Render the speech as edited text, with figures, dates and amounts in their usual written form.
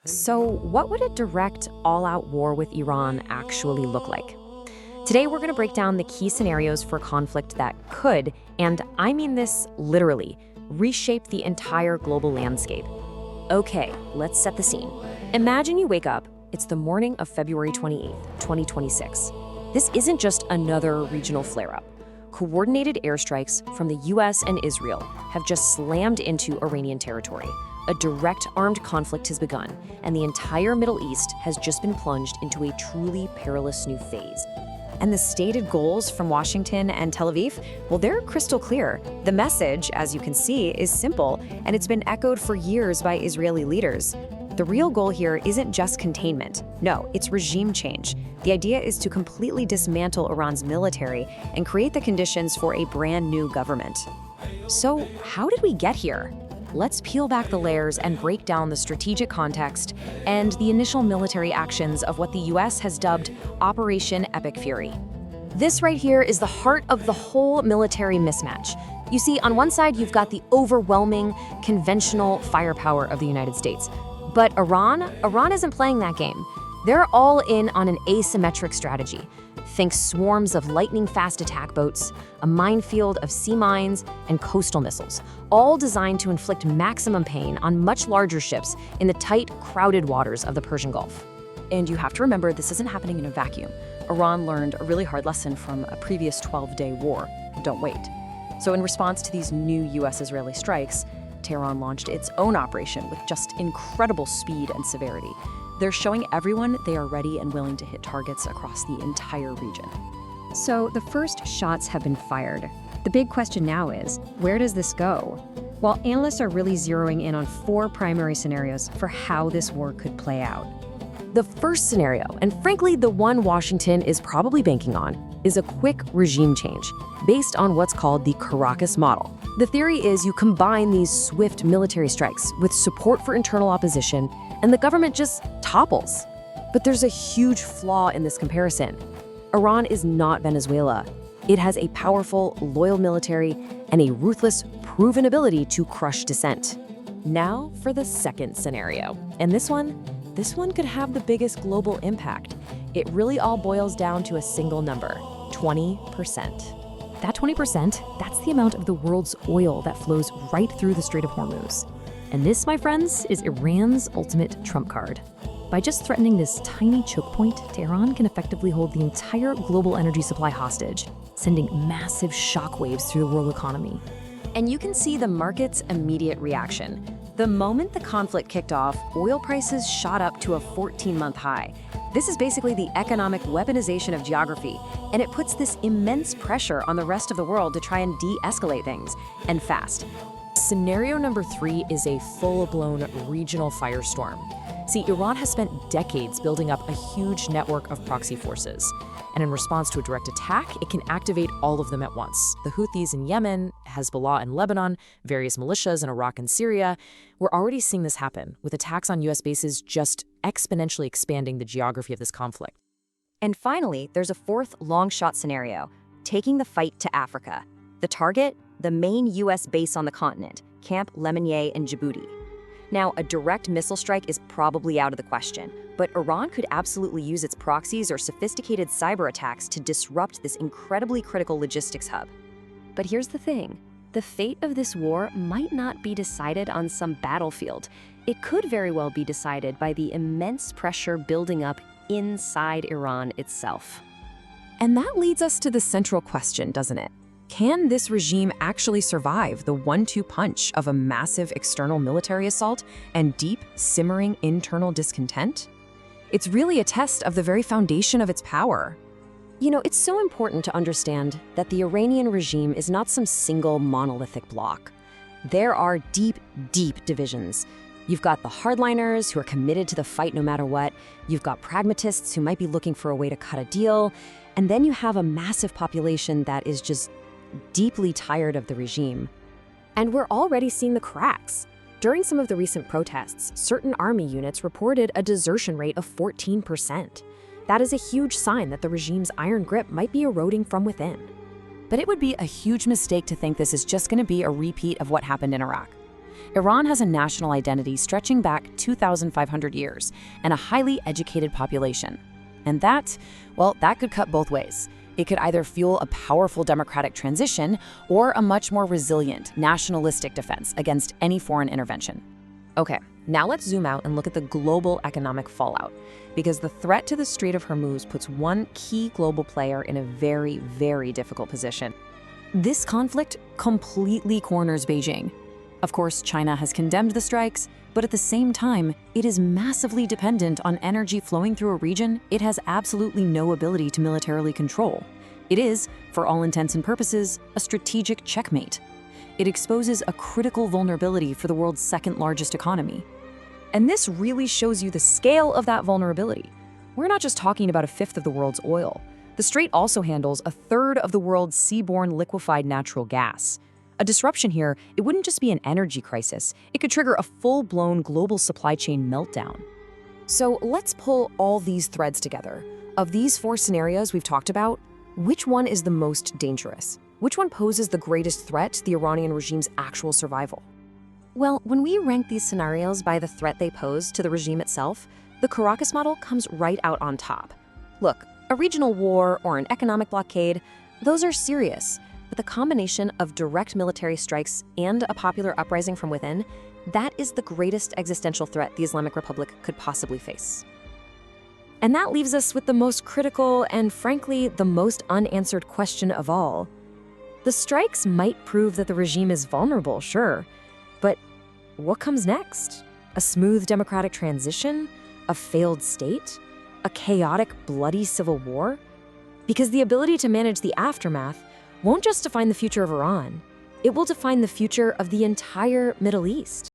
So, what would a direct, all-out war with Iran actually look like? Today, we're going to break down the key scenarios for conflict that could, and I mean this literally, reshape the entire global landscape. Okay, let's set the scene. Imagine you wake up, it's the morning of February 28th, 2026. This isn't just another regional flare-up. Coordinated airstrikes from the US and Israel have just slammed into Iranian territory. A direct armed conflict has begun, and the entire Middle East has just been plunged into a truly perilous new phase. And the stated goals from Washington and Tel Aviv, well, they're crystal clear. The message, as you can see, is simple, and it's been echoed for years by Israeli leaders. The real goal here isn't just containment. No, it's regime change. The idea is to completely dismantle Iran's military and create the conditions for a brand new government. So, how did we get here? Let's peel back the layers and break down the strategic context and the initial military actions of what the US has dubbed Operation Epic Fury. This right here is the heart of the whole military mismatch. You see, on one side, you've got the overwhelming, conventional firepower of the United States. But Iran isn't playing that game. They're all in on an asymmetric strategy. Think swarms of lightning-fast attack boats, a minefield of sea mines, and coastal missiles, all designed to inflict maximum pain on much larger ships in the tight, crowded waters of the Persian Gulf. And you have to remember, this isn't happening in a vacuum. Iran learned a really hard lesson from a previous 12-day war. Don't wait. So in response to these new US-Israeli strikes, Tehran launched its own operation with just incredible speed and severity. They're showing everyone they are ready and willing to hit targets across the entire region. So the first shots have been fired. The big question now is, where does this go? Well, analysts are really zeroing in on 4 primary scenarios for how this war could play out. The first scenario, and frankly the one Washington is probably banking on, is a quick regime change based on what's called the Caracas Model. The theory is you combine these swift military strikes with support for internal opposition, and the government just topples. But there's a huge flaw in this comparison. Iran is not Venezuela. It has a powerful, loyal military and a ruthless, proven ability to crush dissent. Now for the second scenario. And this one could have the biggest global impact. It really all boils down to a single number, 20%. That 20%, that's the amount of the world's oil that flows right through the Strait of Hormuz. And this, my friends, is Iran's ultimate trump card. By just threatening this tiny choke point, Tehran can effectively hold the entire global energy supply hostage, sending massive shockwaves through the world economy. And you can see the market's immediate reaction. The moment the conflict kicked off, oil prices shot up to a 14-month high. This is basically the economic weaponization of geography, and it puts this immense pressure on the rest of the world to try and de-escalate things, and fast. Scenario number 3 is a full-blown regional firestorm. See, Iran has spent decades building up a huge network of proxy forces. And in response to a direct attack, it can activate all of them at once. The Houthis in Yemen, Hezbollah in Lebanon, various militias in Iraq and Syria. We're already seeing this happen, with attacks on US bases just exponentially expanding the geography of this conflict. And finally, there's a fourth long-shot scenario, taking the fight to Africa. The target? The main US base on the continent, Camp Lemonnier in Djibouti. Now, a direct missile strike is probably out of the question, but Iran could absolutely use its proxies or sophisticated cyber attacks to disrupt this incredibly critical logistics hub. But here's the thing. The fate of this war might not be decided on some battlefield. It could very well be decided by the immense pressure building up inside Iran itself. And that leads us to the central question, doesn't it? Can this regime actually survive the 1-2 punch of a massive external military assault and deep, simmering internal discontent? It's really a test of the very foundation of its power. You know, it's so important to understand that the Iranian regime is not some single monolithic bloc. There are deep, deep divisions. You've got the Hardliners, who are committed to the fight no matter what. You've got pragmatists who might be looking for a way to cut a deal. And then you have a massive population that is just deeply tired of the regime. And we're already seeing the cracks. During some of the recent protests, certain army units reported a desertion rate of 14%. That is a huge sign that the regime's iron grip might be eroding from within. But it would be a huge mistake to think this is just going to be a repeat of what happened in Iraq. Iran has a national identity stretching back 2,500 years and a highly educated population. And that could cut both ways. It could either fuel a powerful democratic transition or a much more resilient, nationalistic defense against any foreign intervention. Okay, now let's zoom out and look at the global economic fallout, because the threat to the Strait of Hormuz puts one key global player in a very, very difficult position. This conflict completely corners Beijing. Of course, China has condemned the strikes, but at the same time, it is massively dependent on energy flowing through a region it has absolutely no ability to militarily control. It is, for all intents and purposes, a strategic checkmate. It exposes a critical vulnerability for the world's second-largest economy. And this really shows you the scale of that vulnerability. We're not just talking about a fifth of the world's oil. The strait also handles a third of the world's seaborne liquefied natural gas. A disruption here, it wouldn't just be an energy crisis. It could trigger a full-blown global supply chain meltdown. So let's pull all these threads together. Of these four scenarios we've talked about, which one is the most dangerous? Which one poses the greatest threat to the Iranian regime's actual survival? Well, when we rank these scenarios by the threat they pose to the regime itself, the Caracas Model comes right out on top. Look, a regional war or an economic blockade, those are serious, but the combination of direct military strikes and a popular uprising from within, that is the greatest existential threat the Islamic Republic could possibly face. And that leaves us with the most critical and, frankly, the most unanswered question of all. The strikes might prove that the regime is vulnerable, sure, but what comes next? A smooth democratic transition? A failed state? A chaotic, bloody civil war? Because the ability to manage the aftermath won't just define the future of Iran, it will define the future of the entire Middle East.